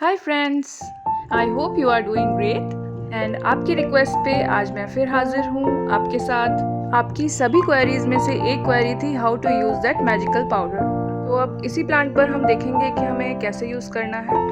Hi friends, I hope you are doing great. And आपकी request पे आज मैं फिर हाजिर हूँ आपके साथ। आपकी सभी क्वेरीज में से एक क्वेरी थी how to use that magical powder. तो अब इसी प्लांट पर हम देखेंगे कि हमें कैसे यूज़ करना है।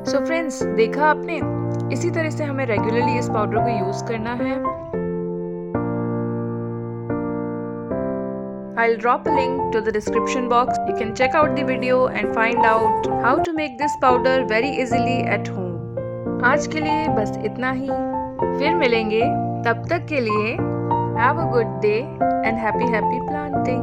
सो फ्रेंड्स, देखा आपने, इसी तरह से हमें रेगुलरली इस पाउडर को यूज करना है। I'll drop a link to the description box. You can check out the video and find out how to make this powder very easily at home. आज के लिए बस इतना ही, फिर मिलेंगे। तब तक के लिए have a good day and happy planting.